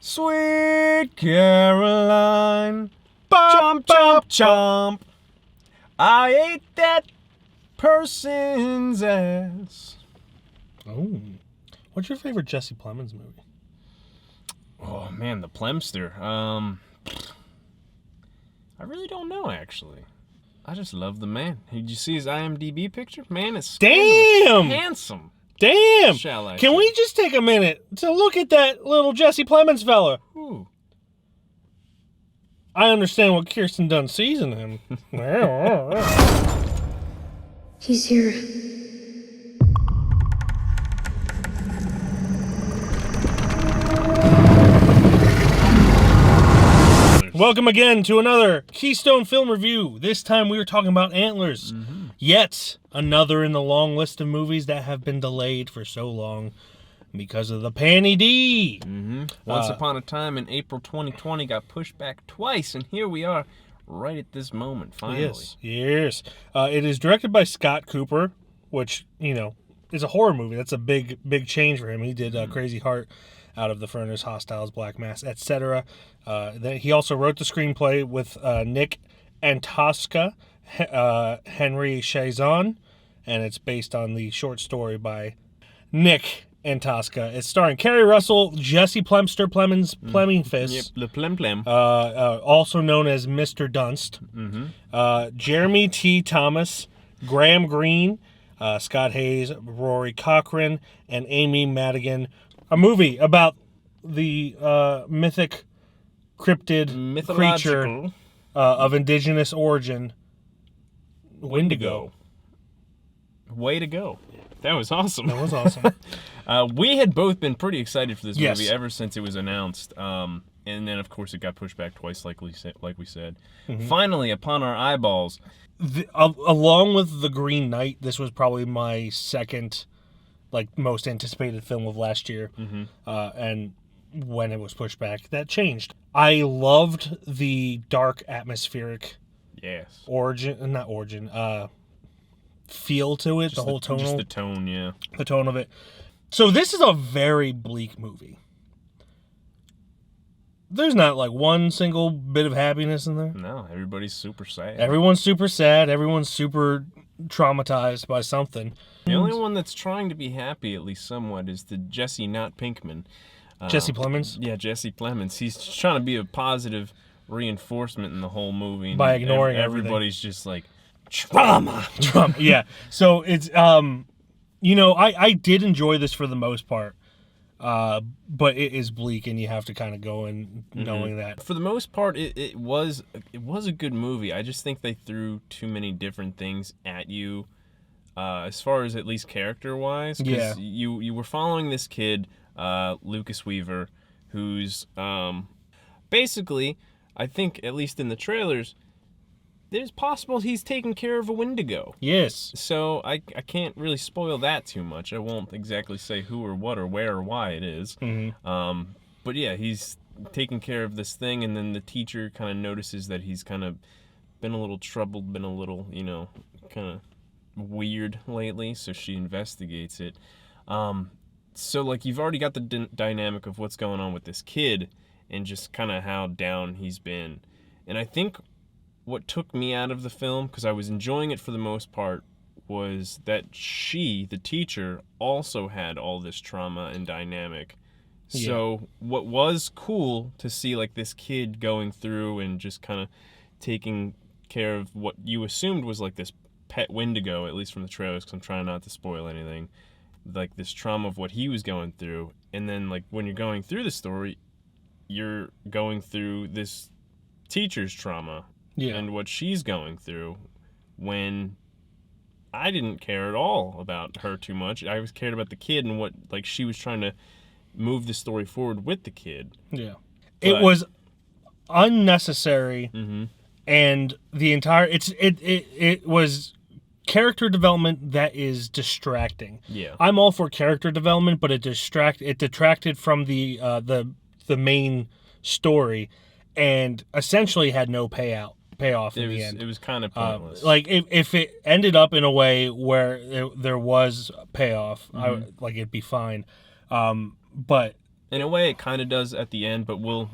Sweet Caroline, chomp, chomp, chomp. I ate that person's ass. Oh. What's your favorite Jesse Plemons movie? Oh, man, the Plemster. I really don't know, actually. I just love the man. Did you see his IMDb picture? Man, it's damn handsome. Damn! Shall I Can say. we just take a minute to look at that little Jesse Plemons fella? Ooh. I understand what Kirsten Dunst sees in him. He's here. Welcome again to another Keystone Film Review. This time we are talking about Antlers. Mm-hmm. Yet another in the long list of movies that have been delayed for so long because of the Panny D. Mm-hmm. Once Upon a Time in April 2020 got pushed back twice, and here we are right at this moment, finally. Yes. It is directed by Scott Cooper, which, you know, is a horror movie. That's a big change for him. He did Crazy Heart, Out of the Furnace, Hostiles, Black Mass, etc. Then he also wrote the screenplay with Nick Antosca, Henry Chazon, and it's based on the short story by Nick Antosca. It's starring Kerry Russell, Jesse Plemster Plemons, Plemmingfist. Yep, the Plem. Also known as Mr. Dunst. Mm-hmm. Jeremy T. Thomas, Graham Greene, Scott Hayes, Rory Cochrane, and Amy Madigan. A movie about the mythic cryptid creature of indigenous origin, Wendigo. Way to go. That was awesome. That was awesome. We had both been pretty excited for this Yes. movie ever since it was announced. And then, of course, it got pushed back twice, like we said. Mm-hmm. Finally, upon our eyeballs. Along with The Green Knight, this was probably my second most anticipated film of last year. Mm-hmm. And when it was pushed back, that changed. I loved the dark atmospheric feel to it, the tone. Just the tone, yeah. The tone of it. So this is a very bleak movie. There's not one single bit of happiness in there. No, everybody's super sad. Everyone's super sad. Everyone's super traumatized by something. The only one that's trying to be happy, at least somewhat, is the Jesse not Pinkman. Jesse Plemons? Yeah, Jesse Plemons. He's trying to be a positive reinforcement in the whole movie. By ignoring everybody's just like, trauma. Yeah. So it's, I did enjoy this for the most part. But it is bleak, and you have to kind of go in knowing that. For the most part, it was a good movie. I just think they threw too many different things at you, as far as at least character-wise. Yeah. You were following this kid, Lucas Weaver, who's basically, I think, at least in the trailers, it's possible he's taking care of a Wendigo. Yes. So I can't really spoil that too much. I won't exactly say who or what or where or why it is. Mm-hmm. But yeah, he's taking care of this thing, and then the teacher kind of notices that he's kind of been a little troubled, been a little, kind of weird lately, so she investigates it. So you've already got the dynamic of what's going on with this kid and just kind of how down he's been. And I think what took me out of the film, because I was enjoying it for the most part, was that she, the teacher, also had all this trauma and dynamic. Yeah. So what was cool to see this kid going through and just kind of taking care of what you assumed was this pet Wendigo, at least from the trailers, because I'm trying not to spoil anything, this trauma of what he was going through. And then when you're going through the story, you're going through this teacher's trauma. Yeah. And what she's going through, when I didn't care at all about her too much. I was cared about the kid and what she was trying to move the story forward with the kid. Yeah. It was unnecessary, and the entire it was character development that is distracting. Yeah. I'm all for character development, but it detracted from the main story and essentially had no payoff in the end. It was kind of pointless. If it ended up in a way where there was payoff, it'd be fine. But In a way, it kind of does at the end, but we'll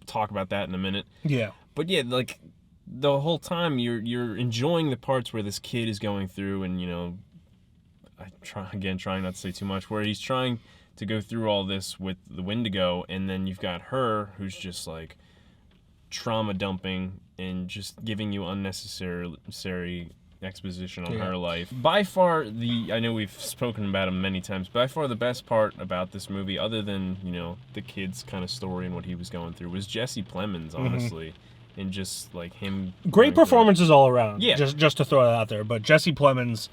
talk about that in a minute. Yeah. But yeah, like the whole time you're enjoying the parts where this kid is going through, and trying not to say too much, where he's trying to go through all this with the Wendigo, and then you've got her who's just like trauma dumping and just giving you unnecessary exposition on her life. By far I know we've spoken about him many times, by far the best part about this movie, other than, the kid's kind of story and what he was going through, was Jesse Plemons, honestly. And just like him. Great performances all around. Yeah. Just to throw that out there. But Jesse Plemons,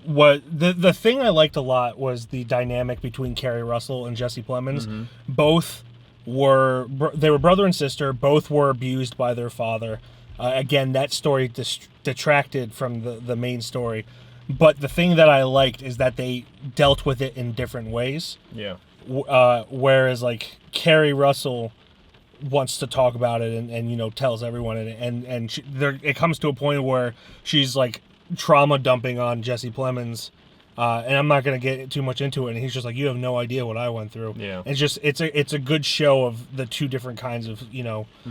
the thing I liked a lot was the dynamic between Kerry Russell and Jesse Plemons. Both were brother and sister. Both were abused by their father. Again, that story detracted from the main story. But the thing that I liked is that they dealt with it in different ways. Yeah. Whereas like Kerry Russell wants to talk about it and tells everyone, and it comes to a point where she's like trauma dumping on Jesse Plemons, and I'm not gonna get too much into it, and he's just like, you have no idea what I went through. Yeah. It's a good show of the two different kinds of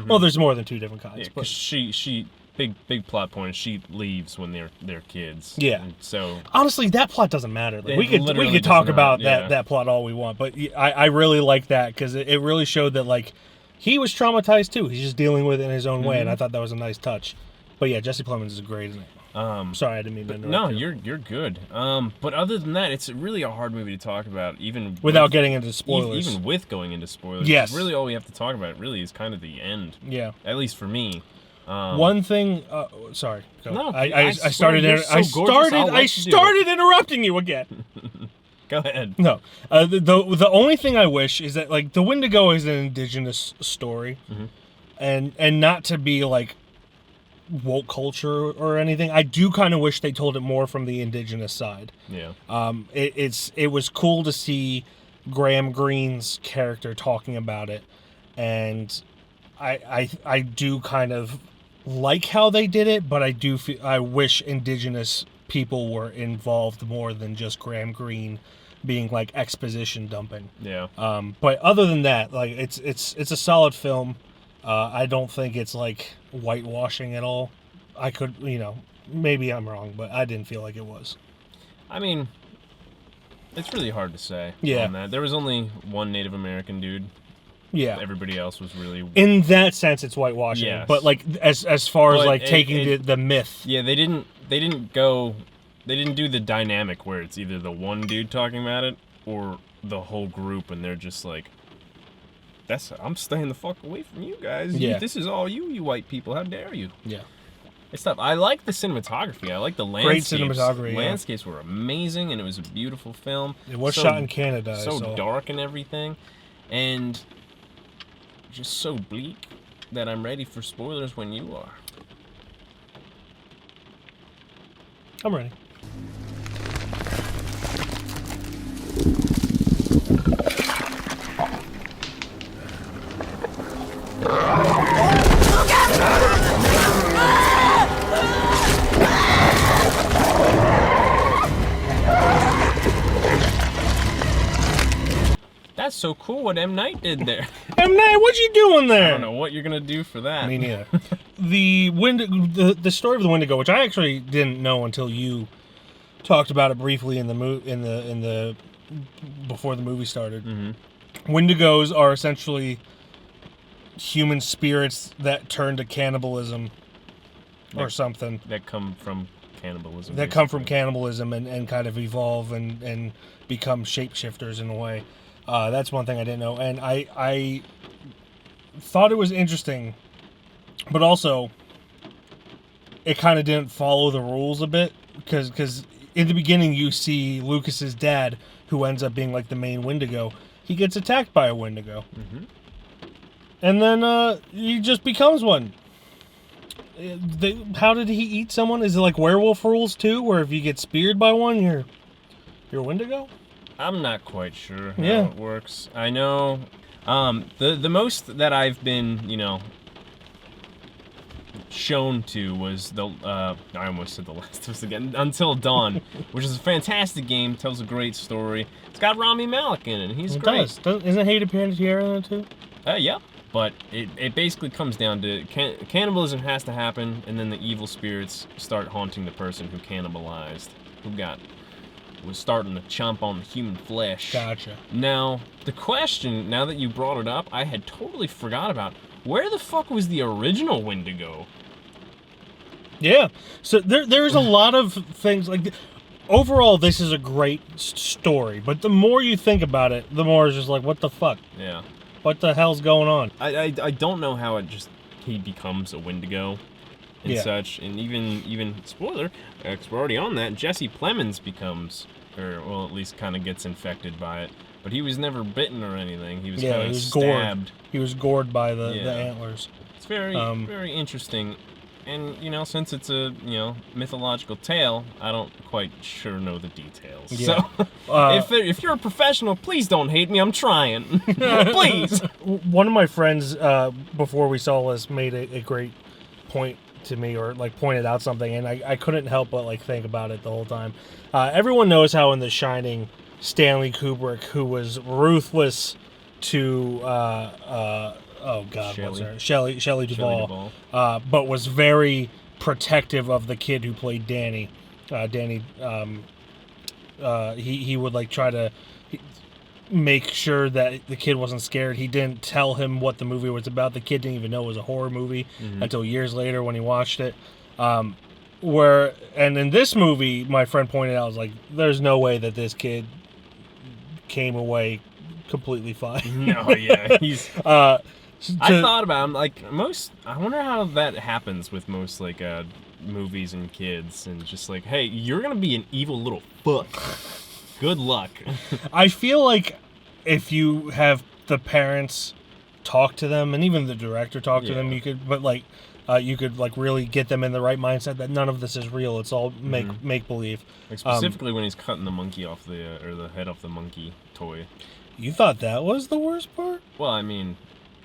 well, there's more than two different kinds. Yeah, but because she big plot point is she leaves when they're kids. Yeah. And so honestly, that plot doesn't matter. Like, It we could literally talk does about not, yeah. that plot all we want, but I really like that because it really showed that like he was traumatized too. He's just dealing with it in his own way, and I thought that was a nice touch. But yeah, Jesse Plemons is great, isn't it? Sorry, I didn't mean to interrupt. No, you. you're good. But other than that, it's really a hard movie to talk about, even Without getting into spoilers. Even with going into spoilers. Yes. Really, all we have to talk about really is kind of the end. Yeah. At least for me. One thing. Sorry. Go. No, I swear, started. you're so gorgeous, I'll let I you do it. started interrupting you again. Go ahead. No, the only thing I wish is that like the Wendigo is an indigenous story, and not to be like woke culture or anything. I do kind of wish they told it more from the indigenous side. Yeah. It was cool to see Graham Greene's character talking about it, and I do kind of like how they did it, but I wish indigenous people were involved more than just Graham Greene being like exposition dumping. Yeah. But other than that, like it's a solid film. I don't think it's like whitewashing at all. I could, maybe I'm wrong, but I didn't feel like it was. I mean, it's really hard to say. Yeah. On that. There was only one Native American dude. Yeah. Everybody else was really. In that sense, it's whitewashing. Yes. But like as far as But like taking the myth. Yeah, they didn't do the dynamic where it's either the one dude talking about it or the whole group, and they're just like, I'm staying the fuck away from you guys. Yeah. This is all you white people. How dare you? Yeah. It's tough. I like the cinematography. I like the landscapes. Great cinematography. Landscapes were amazing, and it was a beautiful film. It was shot in Canada. So dark and everything, and just so bleak that I'm ready for spoilers when you are. I'm ready. That's so cool what M. Night did there. M. Night, what you doing there? I don't know what you're gonna do for that. Me neither. The story of the Wendigo, which I actually didn't know until you talked about it briefly in the before the movie started. Mm-hmm. Wendigos are essentially human spirits that turn to cannibalism or something. That come from cannibalism. That come from cannibalism and kind of evolve and become shapeshifters in a way. That's one thing I didn't know, and I thought it was interesting, but also it kind of didn't follow the rules a bit because in the beginning you see Lucas's dad, who ends up being like the main Wendigo. He gets attacked by a Wendigo, and then he just becomes one. How did he eat someone? Is it like werewolf rules too, where if you get speared by one, you're a Wendigo? I'm not quite sure how Yeah. it works. I know the most that I've been, shown to was I almost said The Last of Us again, Until Dawn, which is a fantastic game, tells a great story. It's got Rami Malek in it, and he's great. Isn't Hayden Panettiere in it too? Yep. But it basically comes down to cannibalism has to happen, and then the evil spirits start haunting the person who cannibalized, was starting to chomp on the human flesh. Gotcha. Now, the question, now that you brought it up, I had totally forgot about, where the fuck was the original Wendigo? Yeah. So there's a lot of things, like, overall, this is a great story, but the more you think about it, the more it's just like, what the fuck? Yeah. What the hell's going on? I don't know how he becomes a Wendigo and such, and even spoiler, we're already on that, Jesse Plemons becomes, or well, at least kind of gets infected by it, but he was never bitten or anything. He was kind of stabbed. Gored. He was gored by the antlers. It's very interesting. And, since it's a, mythological tale, I don't quite sure know the details. Yeah. So, if you're a professional, please don't hate me. I'm trying. Please. One of my friends, before we saw this, made a great point to me, or, like, pointed out something, and I couldn't help but, like, think about it the whole time. Everyone knows how in The Shining, Stanley Kubrick, who was ruthless to... oh God, what's her? Shelley Duvall. But was very protective of the kid who played Danny. Danny, he would like try to make sure that the kid wasn't scared. He didn't tell him what the movie was about. The kid didn't even know it was a horror movie until years later when he watched it. And in this movie, my friend pointed out, was like, there's no way that this kid came away completely fine. No, yeah, he's. I thought about him, like, I wonder how that happens with most, like, movies and kids, and just like, hey, you're gonna be an evil little fuck. Good luck. I feel like if you have the parents talk to them, and even the director talk to them, you could really get them in the right mindset that none of this is real. It's all make believe. Like specifically when he's cutting the monkey off or the head off the monkey toy. You thought that was the worst part? Well, I mean,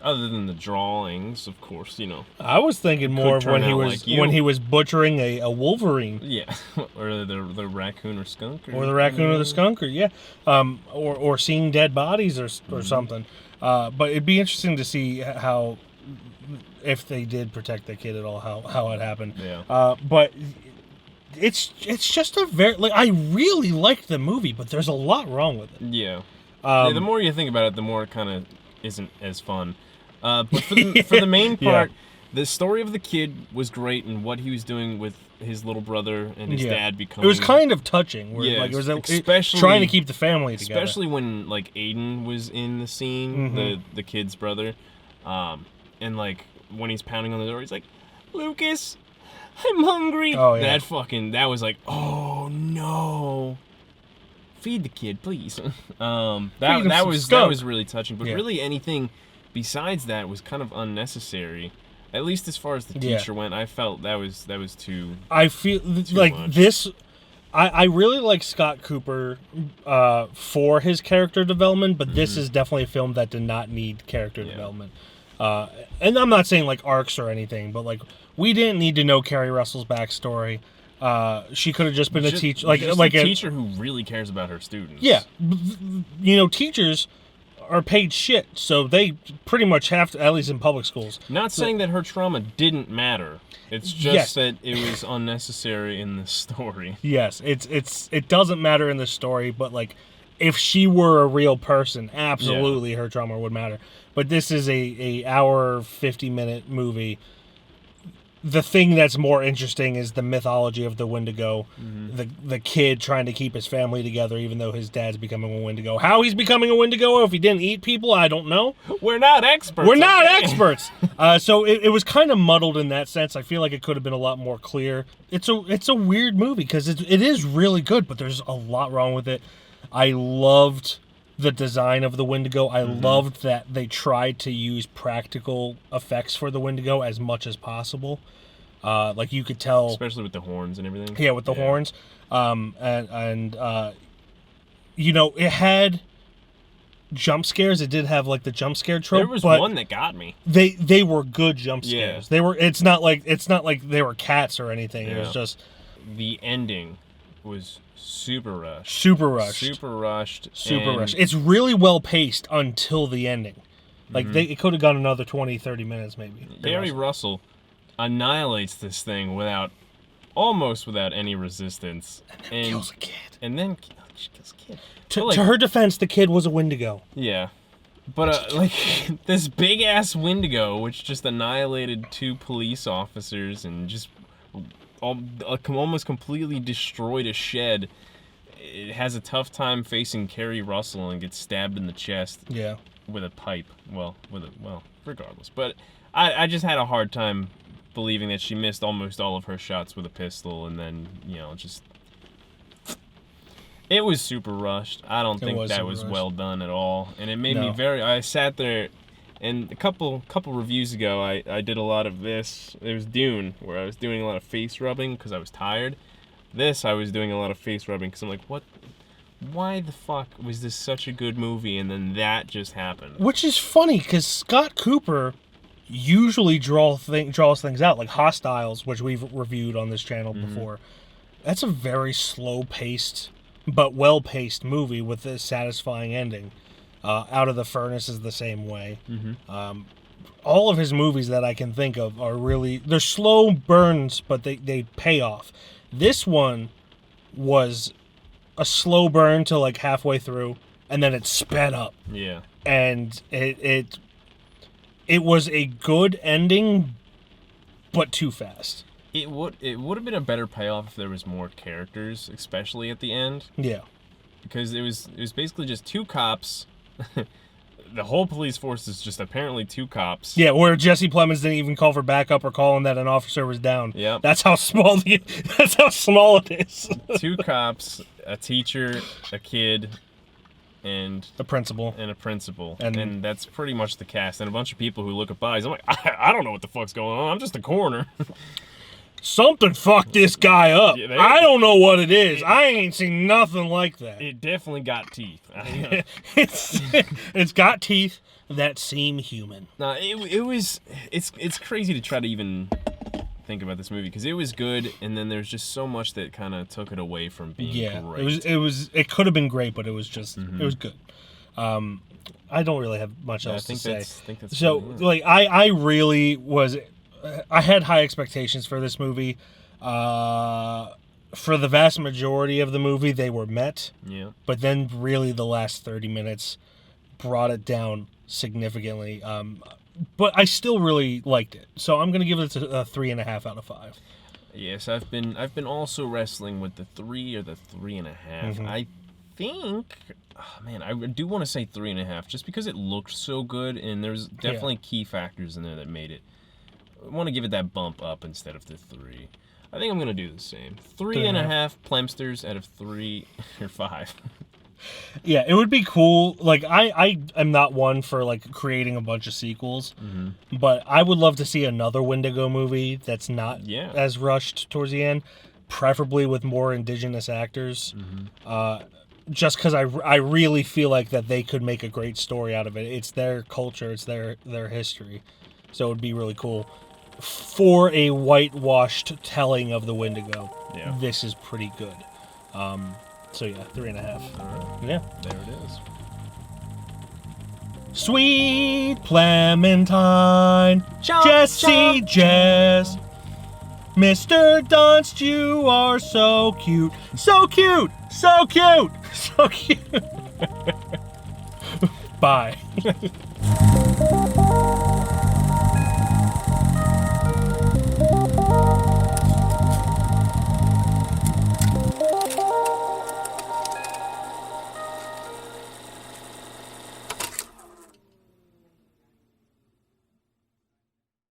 other than the drawings, of course, I was thinking more of when he was butchering a Wolverine. Yeah, or the raccoon or skunk. Or the raccoon or the skunk, or seeing dead bodies or something. But it'd be interesting to see how, if they did protect the kid at all, how it happened. Yeah. But it's just a very, like, I really liked the movie, but there's a lot wrong with it. Yeah. The more you think about it, the more it kind of isn't as fun. But for the main part, the story of the kid was great, and what he was doing with his little brother and his dad becoming. It was kind of touching. Like it was especially trying to keep the family together. Especially when like Aiden was in the scene, the kid's brother, and like when he's pounding on the door, he's like, "Lucas, I'm hungry." Oh yeah. That was like, oh no. Feed the kid, please. That was really touching, but really anything besides that was kind of unnecessary. At least as far as the teacher went, I felt that was too. I feel like much. This. I really like Scott Cooper for his character development, but this is definitely a film that did not need character development. And I'm not saying like arcs or anything, but like we didn't need to know Carrie Russell's backstory. She could have just been a teacher, like a teacher who really cares about her students. Yeah, teachers are paid shit, so they pretty much have to, at least in public schools. Not saying that her trauma didn't matter. It's just that it was unnecessary in the story. Yes, it doesn't matter in the story, but like if she were a real person, absolutely her trauma would matter. But this is a hour 50-minute movie. The thing that's more interesting is the mythology of the Wendigo, the kid trying to keep his family together even though his dad's becoming a Wendigo. How he's becoming a Wendigo, if he didn't eat people, I don't know. We're not experts. We're not experts. So it was kind of muddled in that sense. I feel like it could have been a lot more clear. It's a weird movie because it is really good, but there's a lot wrong with it. I loved the design of the Wendigo. I loved that they tried to use practical effects for the Wendigo as much as possible. Like you could tell, especially with the horns and everything. Yeah, with the horns, it had jump scares. It did have like the jump scare trope. There was but one that got me. They were good jump Yeah. scares. They were. It's not like they were cats or anything. It was Yeah. just The ending was super rushed. super rushed. Super rushed. Super and rushed. It's really well paced until the ending. Like it could have gone another 20, 30 minutes maybe. Gary Russell annihilates this thing almost without any resistance. And kills a kid. And then she kills a kid. To her defense, the kid was a Wendigo. Yeah. But, like, this big-ass Wendigo, which just annihilated 2 police officers and just almost completely destroyed a shed, it has a tough time facing Carrie Russell and gets stabbed in the chest Yeah. with a pipe. Well, regardless. But I just had a hard time believing that she missed almost all of her shots with a pistol, and then, just... It was super rushed. I don't think that was well done at all. And it made me I sat there, and a couple reviews ago, I did a lot of this. It was Dune, where I was doing a lot of face rubbing because I was tired. This, I was doing a lot of face rubbing because I'm like, what? Why the fuck was this such a good movie, and then that just happened? Which is funny, because Scott Cooper usually draws things out, like Hostiles, which we've reviewed on this channel before. That's a very slow-paced but well-paced movie with a satisfying ending. Out of the Furnace is the same way. All of his movies that I can think of are really... They're slow burns, but they pay off. This one was a slow burn to like halfway through, and then it sped up. Yeah. And it was a good ending, but too fast. It would have been a better payoff if there was more characters, especially at the end. Yeah. Because it was basically just 2 cops. The whole police force is just apparently 2 cops. Yeah, where Jesse Plemons didn't even call for backup or calling that an officer was down. Yep. That's how small it is. 2 cops, a teacher, a kid, and The principal. a principal. And- And that's pretty much the cast. And a bunch of people who look at bodies. I'm like, I don't know what the fuck's going on. I'm just a coroner. Something fucked this guy up. Yeah, I don't know what it is. I ain't seen nothing like that. It definitely got teeth. It's got teeth that seem human. No, it's crazy to try to even think about this movie because it was good, and then there's just so much that kind of took it away from being great. It could have been great, but it was just it was good. I don't really have much else to say. I think that's So probably it. like I really was. I had high expectations for this movie. For the vast majority of the movie, they were met. Yeah. But then really the last 30 minutes brought it down significantly. But I still really liked it. So I'm going to give it a 3.5 out of 5. Yes, I've been also wrestling with the 3 or the 3.5. I think, I do want to say 3.5 just because it looked so good, and there's definitely key factors in there that made it. I want to give it that bump up instead of the 3. I think I'm going to do the same. 3.5 Plemsters out of 3 or 5. Yeah, it would be cool. Like, I am not one for, like, creating a bunch of sequels. But I would love to see another Wendigo movie that's not as rushed towards the end. Preferably with more indigenous actors. Just because I really feel like that they could make a great story out of it. It's their culture. It's their history. So it would be really cool. For a whitewashed telling of the Wendigo, this is pretty good. So yeah, 3.5. All right. Yeah. There it is. Sweet Clementine, Jessie Jess, Mr. Dunst, you are so cute, so cute, so cute, so cute. Bye.